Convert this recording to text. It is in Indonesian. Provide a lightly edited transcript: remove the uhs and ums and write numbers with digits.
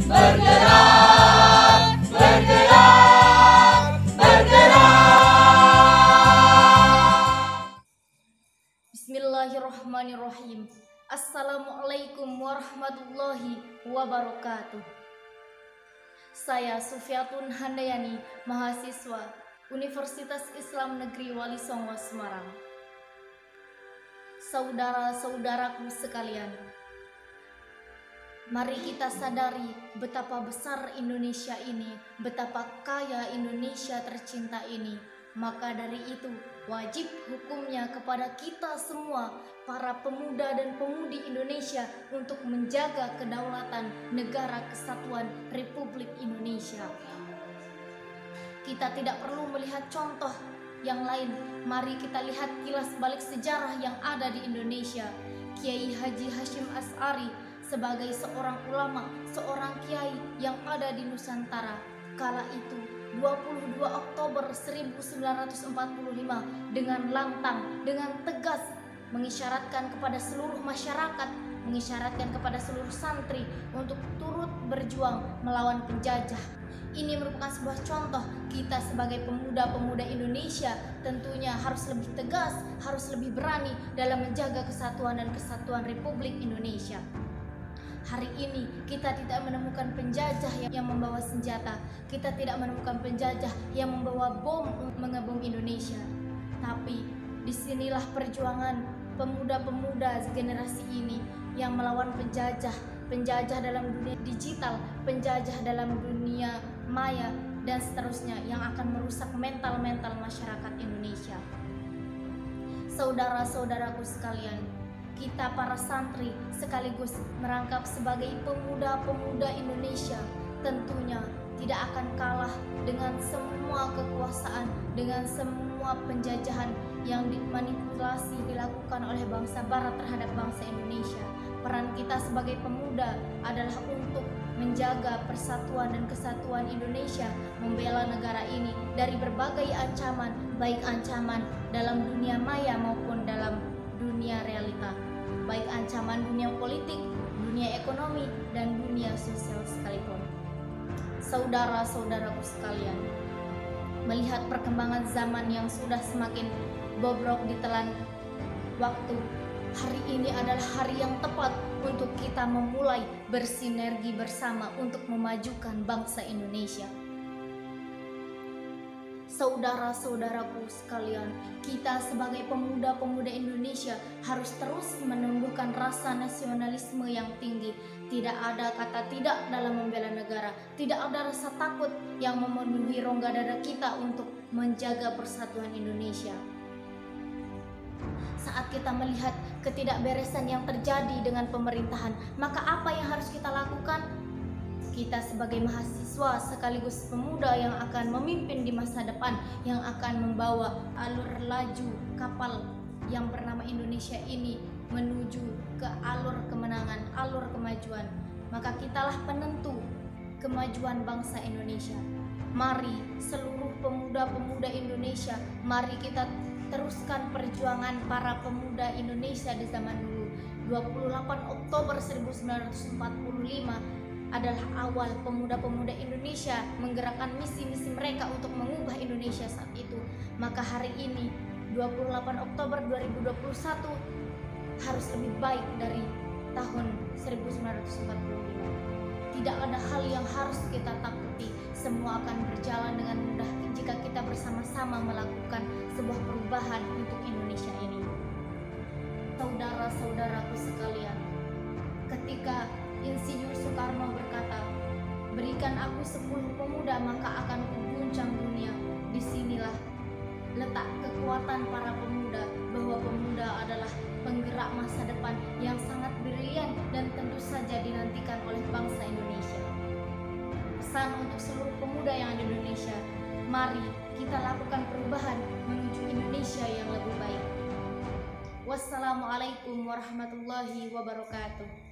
Bergerak, bergerak, bergerak. Bismillahirrahmanirrahim. Assalamualaikum warahmatullahi wabarakatuh. Saya Sufiatun Handayani, mahasiswa Universitas Islam Negeri Wali Songo, Semarang. Saudara-saudaraku sekalian, mari kita sadari betapa besar Indonesia ini, betapa kaya Indonesia tercinta ini. Maka dari itu, wajib hukumnya kepada kita semua, para pemuda dan pemudi Indonesia, untuk menjaga kedaulatan Negara Kesatuan Republik Indonesia. Kita tidak perlu melihat contoh yang lain. Mari kita lihat kilas balik sejarah yang ada di Indonesia. Kiai Haji Hashim Asy'ari sebagai seorang ulama, seorang kiai yang ada di Nusantara. Kala itu 22 Oktober 1945 dengan lantang, dengan tegas mengisyaratkan kepada seluruh masyarakat, mengisyaratkan kepada seluruh santri untuk turut berjuang melawan penjajah. Ini merupakan sebuah contoh kita sebagai pemuda-pemuda Indonesia tentunya harus lebih tegas, harus lebih berani dalam menjaga kesatuan dan kesatuan Republik Indonesia. Hari ini kita tidak menemukan penjajah yang membawa senjata, kita tidak menemukan penjajah yang membawa bom mengebom Indonesia. Tapi disinilah perjuangan pemuda-pemuda generasi ini yang melawan penjajah, penjajah dalam dunia digital, penjajah dalam dunia maya, dan seterusnya yang akan merusak mental-mental masyarakat Indonesia. Saudara-saudaraku sekalian, kita para santri sekaligus merangkap sebagai pemuda-pemuda Indonesia tentunya tidak akan kalah dengan semua kekuasaan, dengan semua penjajahan yang dimanipulasi dilakukan oleh bangsa Barat terhadap bangsa Indonesia. Peran kita sebagai pemuda adalah untuk menjaga persatuan dan kesatuan Indonesia, membela negara ini dari berbagai ancaman, baik ancaman dalam dunia maya maupun dalam dunia realita, baik ancaman dunia politik, dunia ekonomi, dan dunia sosial sekalipun. Saudara-saudaraku sekalian, melihat perkembangan zaman yang sudah semakin bobrok ditelan waktu, hari ini adalah hari yang tepat untuk kita memulai bersinergi bersama untuk memajukan bangsa Indonesia. Saudara-saudaraku sekalian, kita sebagai pemuda-pemuda Indonesia harus terus menumbuhkan rasa nasionalisme yang tinggi. Tidak ada kata tidak dalam membela negara, tidak ada rasa takut yang memenuhi rongga dada kita untuk menjaga persatuan Indonesia. Saat kita melihat ketidakberesan yang terjadi dengan pemerintahan, maka apa yang harus kita lakukan? Kita sebagai mahasiswa sekaligus pemuda yang akan memimpin di masa depan, yang akan membawa alur laju kapal yang bernama Indonesia ini menuju ke alur kemenangan, alur kemajuan, maka kitalah penentu kemajuan bangsa Indonesia. Mari seluruh pemuda-pemuda Indonesia, mari kita teruskan perjuangan para pemuda Indonesia di zaman dulu. 28 Oktober 1945 adalah awal pemuda-pemuda Indonesia menggerakkan misi-misi mereka untuk mengubah Indonesia saat itu. Maka hari ini 28 Oktober 2021 harus lebih baik dari tahun 1945. Tidak ada hal yang harus kita takuti, semua akan berjalan dengan mudah jika kita bersama-sama melakukan sebuah perubahan untuk Indonesia ini. Saudara-saudaraku sekalian, ketika Insinyur Soekarno berkata, "Berikan aku 10 pemuda maka akan kuguncang dunia." Disinilah letak kekuatan para pemuda, bahwa pemuda adalah penggerak masa depan yang sangat brilian dan tentu saja dinantikan oleh bangsa Indonesia. Pesan untuk seluruh pemuda yang ada di Indonesia, mari kita lakukan perubahan menuju Indonesia yang lebih baik. Wassalamualaikum warahmatullahi wabarakatuh.